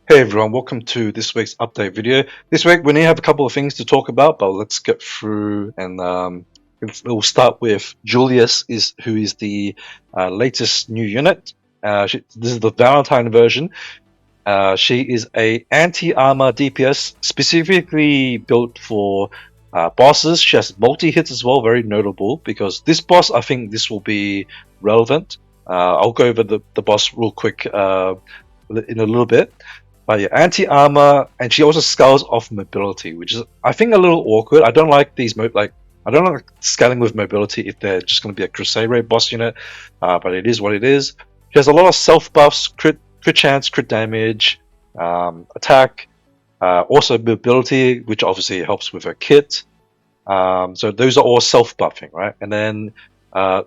Hey everyone, welcome to this week's update video. This week we only have a couple of things to talk about, but let's get through and we'll start with Julius, who is the latest new unit. This is the Valentine version. She is a anti-armor DPS specifically built for bosses. She has multi-hits as well, very notable because this boss, I think this will be relevant. I'll go over the boss real quick in a little bit. But yeah, anti-armor, and she also scales off mobility, which is I think a little awkward. I don't like these I don't like scaling with mobility if they're just going to be a Crusade Raid boss unit, but it is what it is. She has a lot of self buffs, crit chance, crit damage, attack, also mobility, which obviously helps with her kit. So those are all self buffing, right? And then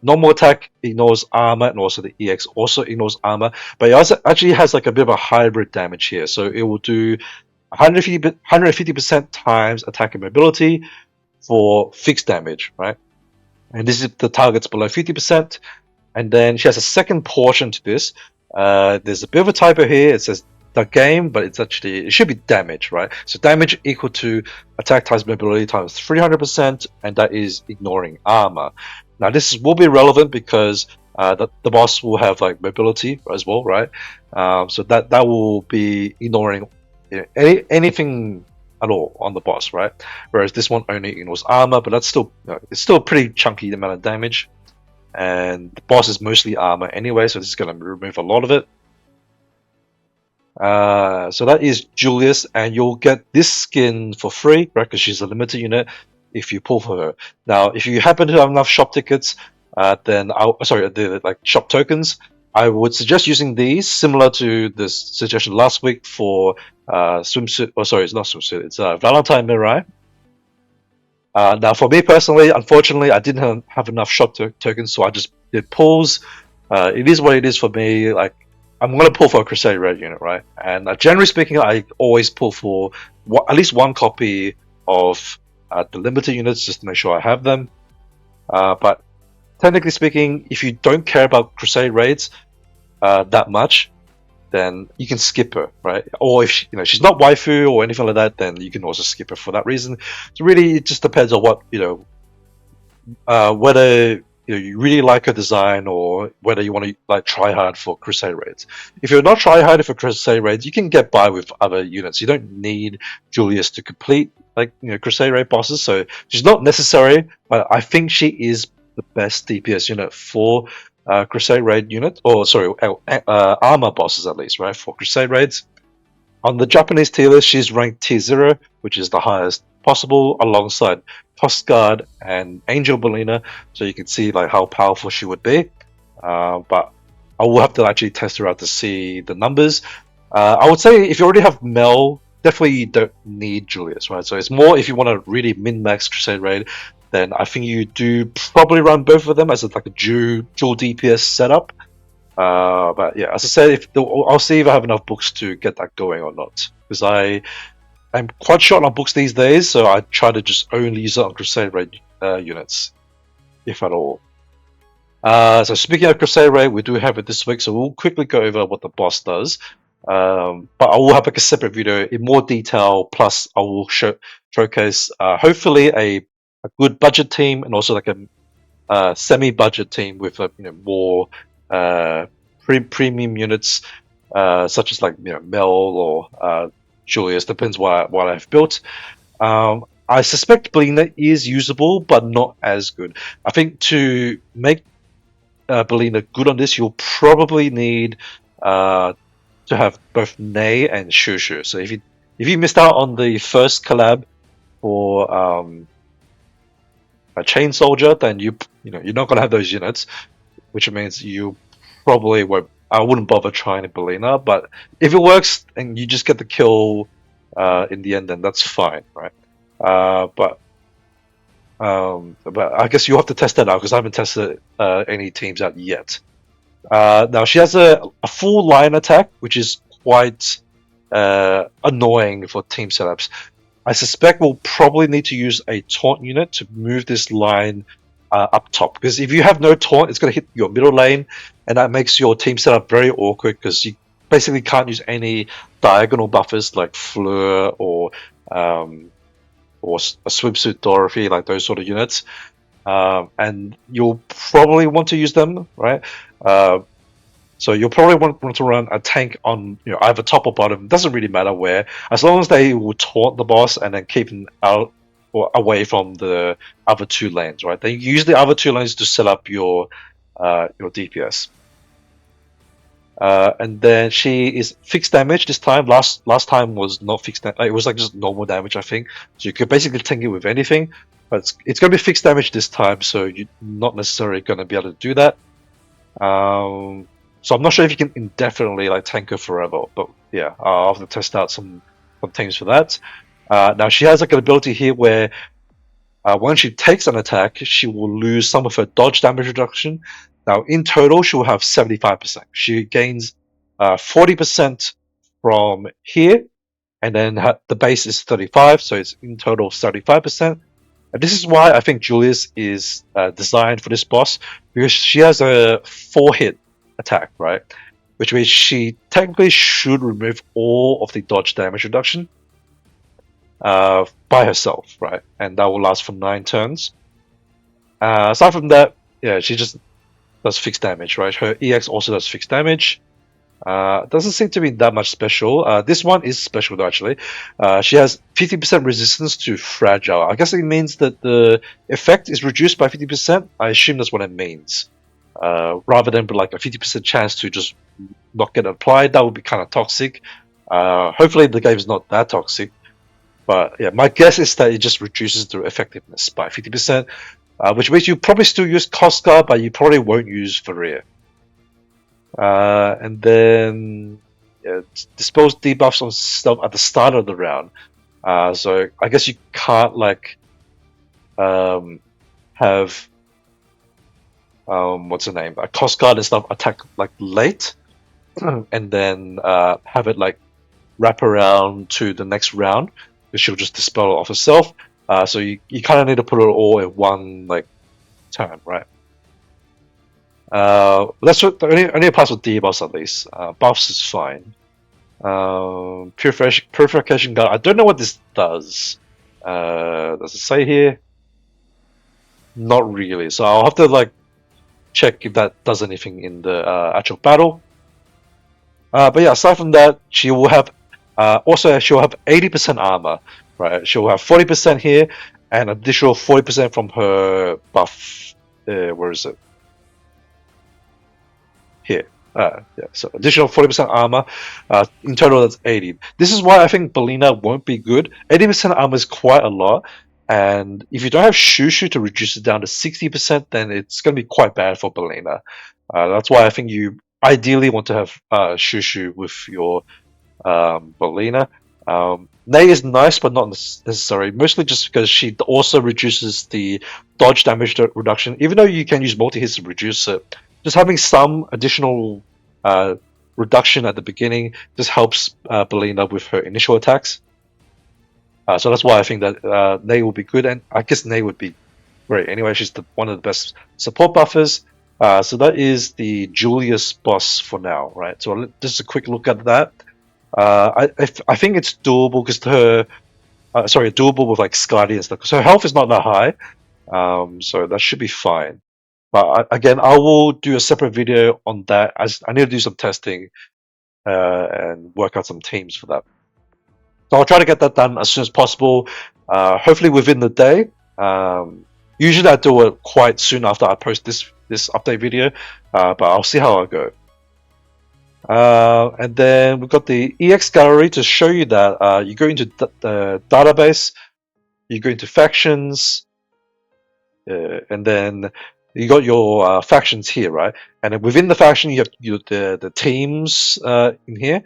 normal attack ignores armor, and also the EX also ignores armor, but it also actually has like a bit of a hybrid damage here. So it will do 150% times attack and mobility for fixed damage, right? And this is the targets below 50%. And then she has a second portion to this. There's a bit of a typo here. It says the game, but it should be damage, right? So damage equal to attack times mobility times 300%, and that is ignoring armor. Now this will be relevant because the boss will have like mobility as well, right? So that will be ignoring anything at all on the boss, right? Whereas this one only ignores armor, but that's still it's still a pretty chunky amount of damage. And the boss is mostly armor anyway, so this is going to remove a lot of it. So that is Julius, and you'll get this skin for free, right? Because she's a limited unit if you pull for her. Now, if you happen to have enough shop tickets, then the shop tokens, I would suggest using these, similar to the suggestion last week for swimsuit. Oh, sorry, it's not swimsuit. It's Valentine Mirai. Now, for me personally, unfortunately, I didn't have enough shop tokens, so I just did pulls. It is what it is for me. Like, I'm going to pull for a Crusade Red unit, right? And generally speaking, I always pull for at least one copy of the limited units just to make sure I have them. But technically speaking, if you don't care about Crusade Raids that much, then you can skip her, right? Or if she's not waifu or anything like that, then you can also skip her for that reason. So really, it just depends on what whether you really like her design or whether you want to like try hard for Crusade Raids. If you're not try hard for Crusade Raids, you can get by with other units. You don't need Julius to complete Crusade Raid bosses, so she's not necessary. But I think she is the best DPS unit for Crusade Raid unit, or sorry, armor bosses at least, right? For Crusade Raids. On the Japanese tier list, she's ranked tier 0, which is the highest possible, alongside Coast Guard and Angel Belina, so you can see like how powerful she would be. But I will have to actually test her out to see the numbers. I would say if you already have Mel, definitely you don't need Julius, right? So it's more if you want to really min-max Crusade Raid, then I think you do probably run both of them as like a dual DPS setup. But yeah, as I said, I'll see if I have enough books to get that going or not, because I'm quite short on books these days, so I try to just only use it on Crusade Raid units, if at all. So speaking of Crusade Raid, we do have it this week, so we'll quickly go over what the boss does. But I will have like a separate video in more detail. Plus, I will showcase hopefully a good budget team and also like a semi-budget team with more premium units, such as like Mel or Julius, depends what I've built. I suspect Belina is usable, but not as good. I think to make Belina good on this, you'll probably need to have both Nei and Shushu. So if you missed out on the first collab for a Chain Soldier, then you're not gonna have those units, which means you probably won't. I wouldn't bother trying Belina, but if it works and you just get the kill in the end, then that's fine, right? But I guess you have to test that out because I haven't tested any teams out yet. Now she has a full line attack, which is quite annoying for team setups. I suspect we'll probably need to use a taunt unit to move this line up top, because if you have no taunt, it's going to hit your middle lane, and that makes your team setup very awkward because basically can't use any diagonal buffers like Fleur or a swimsuit Dorothy, like those sort of units. And you'll probably want to use them, right? So you'll probably want to run a tank on either top or bottom. Doesn't really matter where, as long as they will taunt the boss and then keep him out or away from the other two lanes, right? Then you use the other two lanes to set up your DPS. And then she is fixed damage this time. Last time was not fixed. It was like just normal damage, I think. So you could basically tank it with anything, but it's going to be fixed damage this time. So you're not necessarily going to be able to do that. So I'm not sure if you can indefinitely like tank her forever, but yeah, I'll have to test out some things for that. Now she has like an ability here where when she takes an attack, she will lose some of her dodge damage reduction. Now, in total, she will have 75%. She gains 40% from here, and then the base is 35, so it's in total 75%. And this is why I think Julius is designed for this boss, because she has a 4-hit attack, right? Which means she technically should remove all of the dodge damage reduction by herself, right? And that will last for 9 turns. Aside from that, yeah, she just does fixed damage, right? Her EX also does fixed damage. Doesn't seem to be that much special. This one is special though, actually. She has 50% resistance to fragile. I guess it means that the effect is reduced by 50%. I assume that's what it means. Rather than like a 50% chance to just not get applied, that would be kind of toxic. Hopefully the game is not that toxic. But yeah, my guess is that it just reduces the effectiveness by 50%. Which means you probably still use Koska, but you probably won't use Farir. And then dispose debuffs on stuff at the start of the round. So I guess you can't like have what's the name? A Coast Guard and stuff attack like late, and then have it like wrap around to the next round, because she'll just dispel it off herself. So you kind of need to put it all in one like turn, right? That's what only applies with debuffs at least. Buffs is fine. Purification Guard. I don't know what this does. Does it say here? Not really. So I'll have to like check if that does anything in the actual battle. But yeah, aside from that, she will have also she'll have 80% armor. Right, she'll have 40% here, and additional 40% from her buff. Where is it? Here. Yeah, so additional 40% armor. In total, that's 80. This is why I think Belina won't be good. 80% armor is quite a lot, and if you don't have Shushu to reduce it down to 60%, then it's going to be quite bad for Belina. That's why I think you ideally want to have Shushu with your Belina. Nay is nice, but not necessary. Mostly just because she also reduces the dodge damage reduction. Even though you can use multi-hits to reduce it, just having some additional reduction at the beginning just helps Belina with her initial attacks. So that's why I think that Nay will be good, and I guess Nay would be great. Anyway, she's one of the best support buffers. So that is the Julius boss for now, right? So just a quick look at that. I think it's doable because doable with like Skadi and stuff. Because her health is not that high, so that should be fine. But again, I will do a separate video on that, as I need to do some testing and work out some teams for that. So I'll try to get that done as soon as possible. Hopefully within the day. Usually I do it quite soon after I post this update video, but I'll see how I go. And then we've got the EX gallery to show you that you go into the database, you go into factions, and then you got your factions here, right? And then within the faction, you have the teams in here.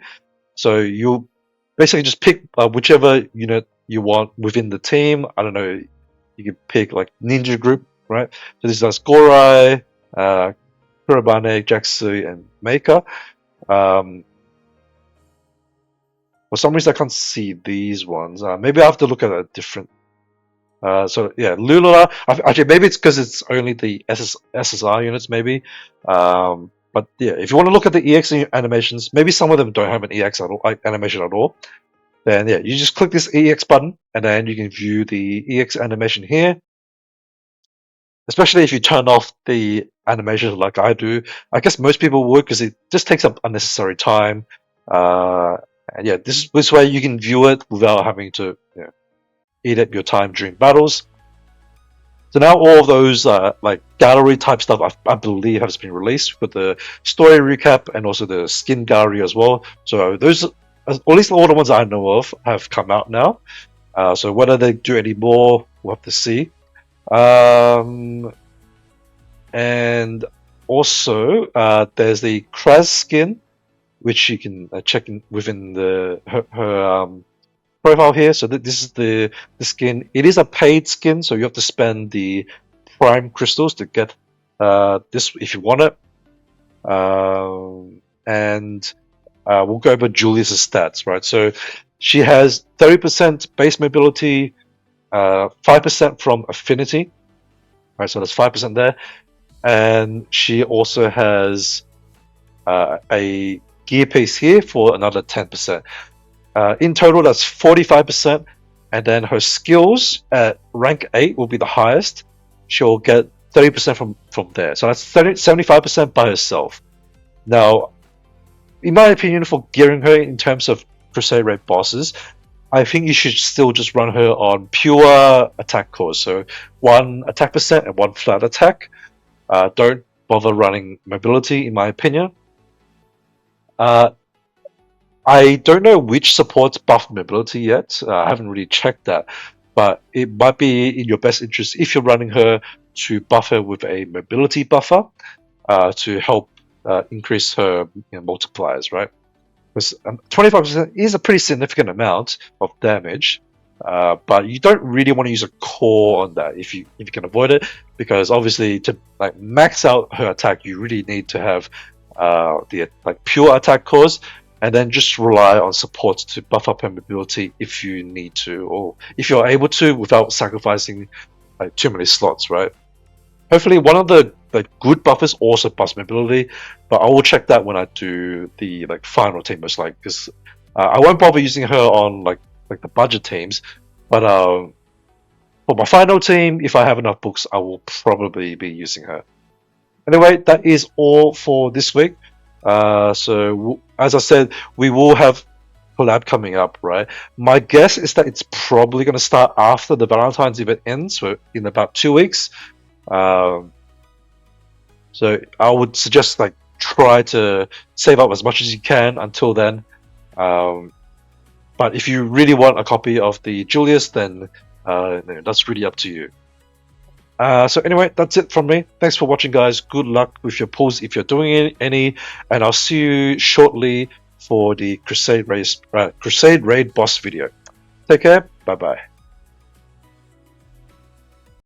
So you basically just pick whichever unit you want within the team. I don't know, you can pick like Ninja Group, right? So this is Gorai, Kurabane, Jaxu, and Maker. For some reason I can't see these ones. Maybe I have to look at a different. So yeah, Lula. Actually, maybe it's because it's only the SSR units. Maybe, but But yeah, if you want to look at the EX animations, maybe some of them don't have an EX at all, like animation at all. Then yeah, you just click this EX button, and then you can view the EX animation here. Especially if you turn off the animation like I do. I guess most people would, because it just takes up unnecessary time. And yeah, this way you can view it without having to eat up your time during battles. So now all of those like gallery type stuff I believe has been released with the story recap and also the skin gallery as well. So those, at least all the ones I know of, have come out now. So whether they do any more, we'll have to see. And also there's the Crusade skin, which you can check within her profile here. So this is the skin. It is a paid skin, so you have to spend the prime crystals to get this if you want it. And we'll go over Julius's stats, right? So she has 30% base mobility, 5% from affinity, right? So there's 5% there, and she also has a gear piece here for another 10%. In total, that's 45%, and then her skills at rank 8 will be the highest. She'll get 30% from there. So that's 75% by herself. Now, in my opinion, for gearing her in terms of Crusade Raid bosses, I think you should still just run her on pure attack cores. So 1 attack percent and 1 flat attack. Don't bother running mobility, in my opinion. I don't know which supports buff mobility yet. I haven't really checked that, but it might be in your best interest if you're running her to buff her with a mobility buffer to help increase her multipliers, right? Because 25% is a pretty significant amount of damage, but you don't really want to use a core on that if you can avoid it, because obviously to like max out her attack, you really need to have the like pure attack cores, and then just rely on support to buff up her mobility if you need to, or if you're able to, without sacrificing like too many slots, right? Hopefully one of the good buffers also buffs mobility, but I will check that when I do the final team, most likely, because I won't bother using her on like the budget teams, but for my final team, if I have enough books, I will probably be using her. Anyway, that is all for this week. So as I said, we will have collab coming up, right? My guess is that it's probably going to start after the Valentine's event ends, so in about 2 weeks. So I would suggest try to save up as much as you can until then. But if you really want a copy of the Julius, then that's really up to you. So anyway, that's it from me. Thanks for watching, guys. Good luck with your pulls if you're doing any, and I'll see you shortly for the Crusade Raid boss video. Take care. Bye bye.